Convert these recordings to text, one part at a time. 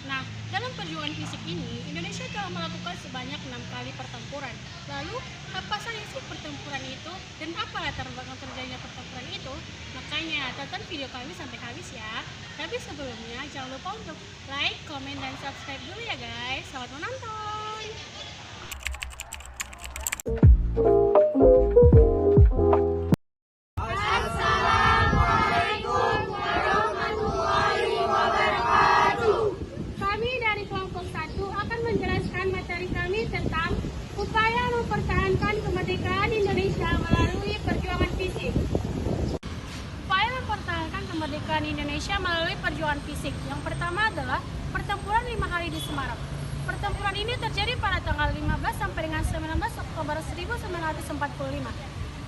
Nah, dalam perjuangan fisik ini, Indonesia telah melakukan sebanyak 6 kali pertempuran. Lalu, apa saja sih pertempuran itu dan apa latar belakang terjadinya pertempuran itu? Makanya, tonton video kami sampai habis ya. Tapi sebelumnya, jangan lupa untuk like, komen, dan subscribe dulu ya guys. Selamat menonton! Kami dari kelompok 1 akan menjelaskan materi kami tentang upaya mempertahankan kemerdekaan Indonesia melalui perjuangan fisik. Upaya mempertahankan kemerdekaan Indonesia melalui perjuangan fisik. Yang pertama adalah pertempuran 5 hari di Semarang. Pertempuran ini terjadi pada tanggal 15 sampai dengan 19 Oktober 1945.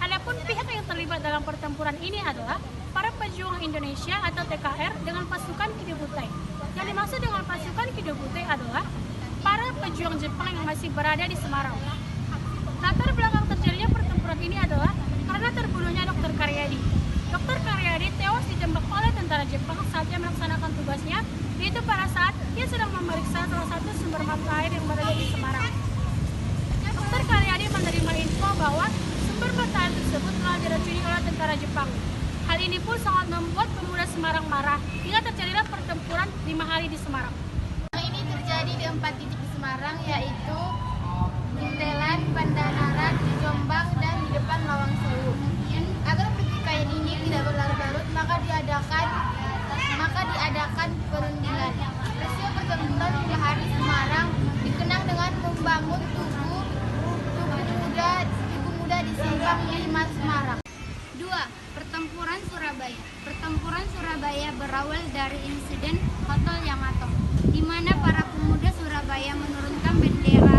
Adapun pihak yang terlibat dalam pertempuran ini adalah para pejuang Indonesia atau TKR dengan pasukan Kidobutai. Yang dimaksud dengan pasukan Kidobutai adalah para pejuang Jepang yang masih berada di Semarang. Latar belakang terjadinya pertempuran ini adalah karena terbunuhnya Dr. Karyadi. Dr. Karyadi tewas ditembak oleh tentara Jepang saat dia melaksanakan tugasnya, yaitu pada saat dia sedang memeriksa salah satu sumber mata air yang berada di Semarang. Dr. Karyadi menerima info bahwa sumber mata air tersebut telah diracuni oleh tentara Jepang. Hal ini pun sangat membuat pemuda Semarang marah hingga terjadilah pertempuran 5 hari di Semarang. Ini terjadi di 4 titik di Semarang, yaitu Buntelan, Pandanaran, di Jombang, dan di depan Lawang Sewu. Agar pertikaian ini tidak berlarut-larut, maka diadakan perundingan. Peristiwa pertempuran 5 hari Semarang dikenang dengan membangun tugu muda di Simpang 5 Semarang. 2. Pertempuran Surabaya. Pertempuran Surabaya berawal dari insiden Hotel Yamato, di mana para pemuda Surabaya menurunkan bendera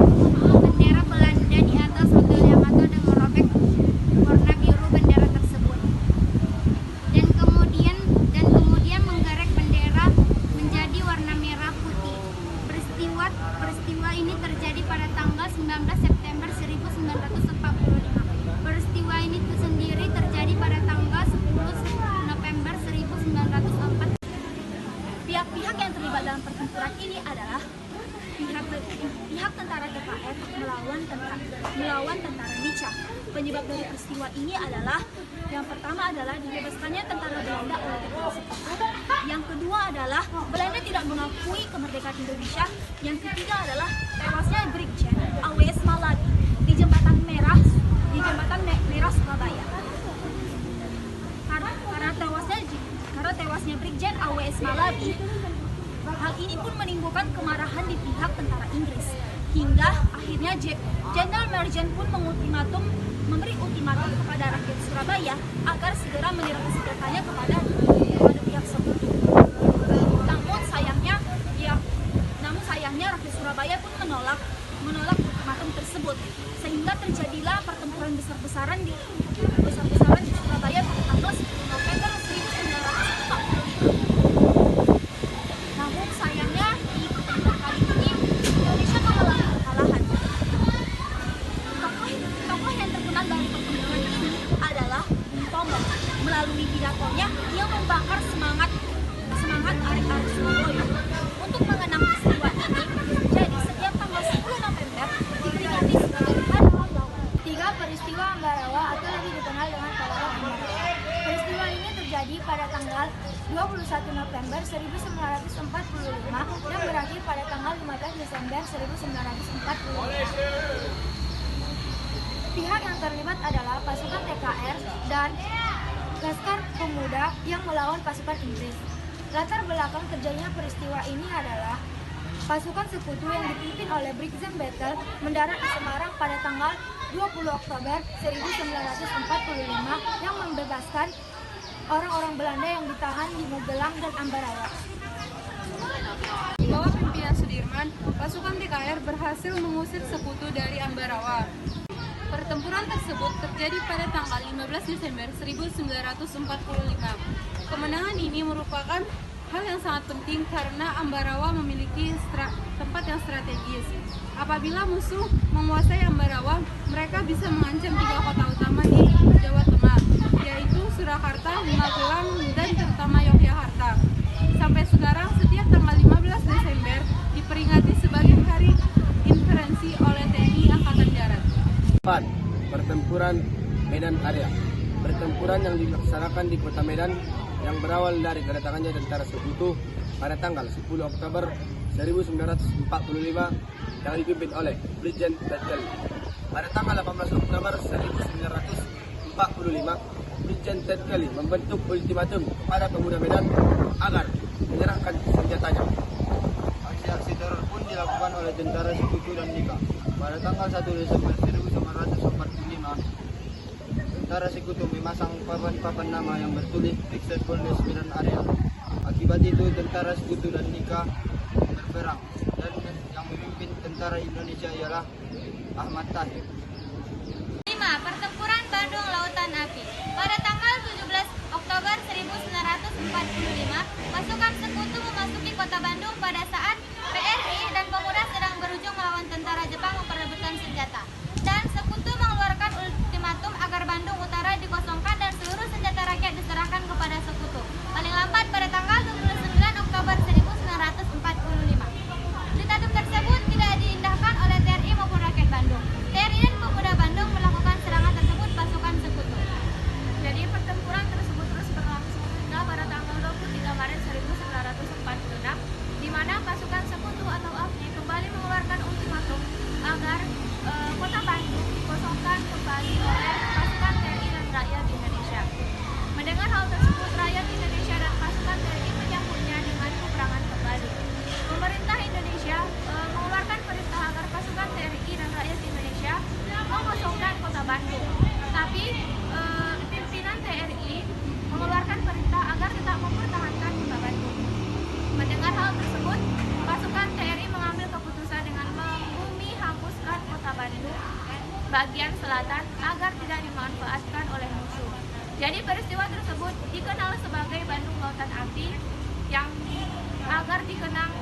Belanda di atas Hotel Yamato dan merobek warna biru bendera tersebut. Dan kemudian menggerek bendera menjadi warna merah putih. Peristiwa ini terjadi pada tanggal 19 September 1945. Peristiwa ini sendiri terjadi pada tanggal 10 November 1904. Pihak-pihak yang terlibat dalam pertempuran ini adalah pihak tentara TKR melawan tentara Nica. Penyebab dari peristiwa ini adalah yang pertama adalah dibebaskannya tentara Belanda oleh TKR Sekutu. Yang kedua adalah Belanda tidak mengakui kemerdekaan Indonesia. Yang ketiga adalah tewasnya Brigjen A.W.S. Malabi di Jembatan Merah Surabaya. Karena tewasnya Brigjen A.W.S. Malabi, hal ini pun menimbulkan kemarahan di pihak tentara Inggris. Hingga akhirnya Jenderal Merjen pun memberi ultimatum kepada rakyat Surabaya agar segera menyerahkan senjatanya kepada pihak Sekutu. Namun sayangnya rakyat Surabaya pun menolak ultimatum tersebut, sehingga terjadilah pertempuran besar-besaran di Surabaya pada tanggal 10 November 1945. Namun sayangnya di pertempuran kali ini Indonesia mengalami kekalahan. Tokoh yang terkenal dari pertempuran ini adalah Bung Tomo. Melalui pidatonya, ia membakar semangat Arek-arek Surabaya. Untuk mengenang peristiwa ini, jadi setiap tanggal 10 November diperingati sebagai Hari Pahlawan. 3. Peristiwa Ambarawa atau lebih dikenal dengan Pahlawan Ambarawa. Peristiwa ini terjadi pada tanggal 21 November 1945 dan berakhir pada tanggal 15 Desember 1945. Pihak yang terlibat adalah pasukan TKR dan Laskar Pemuda yang melawan pasukan Inggris. Latar belakang terjadinya peristiwa ini adalah pasukan Sekutu yang dipimpin oleh Brigjen Battle mendarat di Semarang pada tanggal 20 Oktober 1945 yang membebaskan orang-orang Belanda yang ditahan di Magelang dan Ambarawa. Di bawah pimpinan Sudirman, pasukan TKR berhasil mengusir Sekutu dari Ambarawa. Pertempuran tersebut terjadi pada tanggal 15 Desember 1945. Kemenangan ini merupakan hal yang sangat penting karena Ambarawa memiliki tempat yang strategis. Apabila musuh menguasai Ambarawa, mereka bisa mengancam 3 kota utama di Jawa Tengah, yaitu Surakarta, Magelang, dan terutama Yogyakarta. Sampai sekarang, setiap tanggal 15 Desember, Pertempuran Medan Area. Pertempuran yang dilaksanakan di kota Medan yang berawal dari kedatangannya tentara Sekutu pada tanggal 10 Oktober 1945 yang dipimpin oleh Brigjen Ted. Pada tanggal 18 Oktober 1945, Brigjen Ted membentuk ultimatum kepada pemuda Medan agar menyerahkan senjatanya. Aksi-aksi teror pun dilakukan oleh tentara Sekutu dan Nika. Pada tanggal 1 Desember 1945, tentara Sekutu memasang papan-papan nama yang bertulis Fixed Bonus Medan Area. Akibat itu tentara Sekutu dan Nika berperang dan yang memimpin tentara Indonesia ialah Ahmad Tahir. 5. Pertempuran Bandung Lautan Api. Pada tanggal 17 Oktober 1945, pasukan Sekutu memasuki kota Bandung pada saat PRI dan pemuda sedang berujung melawan tentara Jepang memperebutkan senjata. Dan Sekutu mengeluarkan ultimatum agar Bandung Utara dikosongkan dan seluruh senjata rakyat diserahkan kepada Sekutu. Paling lambat pada tanggal 29 Oktober 1945. Ultimatum tersebut tidak diindahkan oleh TNI maupun rakyat Bandung. TNI dan pemuda Bandung melakukan serangan tersebut pasukan Sekutu. Jadi pertempuran tersebut terus berlangsung hingga pada tanggal 23 Maret 1946, di mana pasukan Sekutu atau AFI kembali mengeluarkan ultimatum agar kota Bandung dikosongkan kembali oleh pasukan TNI dan rakyat Indonesia. Mendengar hal tersebut, rakyat Indonesia dan pasukan TNI menyambutnya dengan peperangan kembali. Pemerintah Indonesia mengeluarkan perintah agar pasukan TNI dan rakyat Indonesia mengosongkan kota Bandung. Tapi pimpinan TNI mengeluarkan perintah agar tetap mempertahankan kota Bandung. Mendengar hal tersebut, pasukan TNI mengambil keputusan dengan membumi hapuskan kota Bandung bagian selatan agar tidak dimanfaatkan oleh musuh. Jadi peristiwa tersebut dikenal sebagai Bandung Lautan Api yang agar dikenang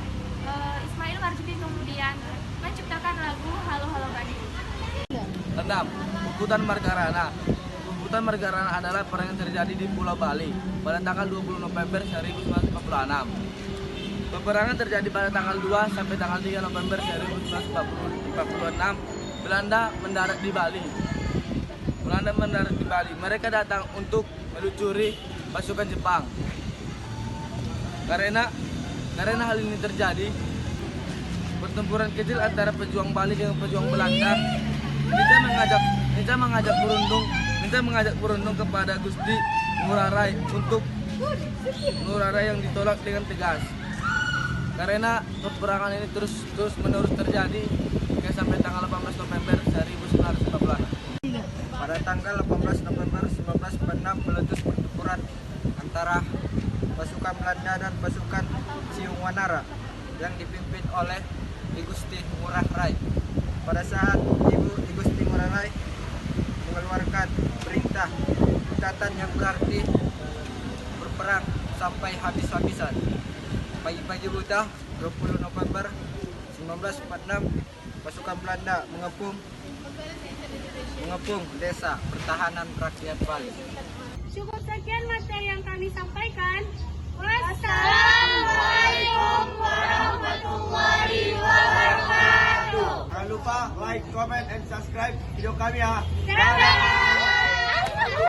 Ismail Marzuki kemudian menciptakan lagu Halo Halo Bandung. 6. Puputan Margarana. Puputan Margarana adalah perang yang terjadi di Pulau Bali pada tanggal 20 November 1946. Peperangan terjadi pada tanggal 2 sampai tanggal 3 November 1946. Belanda mendarat di Bali. Mereka datang untuk meluncuri pasukan Jepang. Karena hal ini terjadi, pertempuran kecil antara pejuang Bali dengan pejuang Belanda. Minta mengajak berundung kepada Gusti Ngurah Rai yang ditolak dengan tegas. Karena peperangan ini terus menerus terjadi hingga sampai tanggal 18 November 1946. Pada tanggal 18 November 1946 meletus pertempuran antara pasukan Belanda dan pasukan Siung Wanara yang dipimpin oleh I Gusti Ngurah Rai. Pada saat I Gusti Ngurah Rai mengeluarkan perintah ikatan yang berarti berperang sampai habis-habisan. Pagi-pagi buta 20 November 1946 pasukan Belanda mengepung desa pertahanan rakyat Bali. Cukup sekian materi yang kami sampaikan. Wassalamualaikum warahmatullahi wabarakatuh. Jangan lupa like, comment, and subscribe video kami ya. Dadah!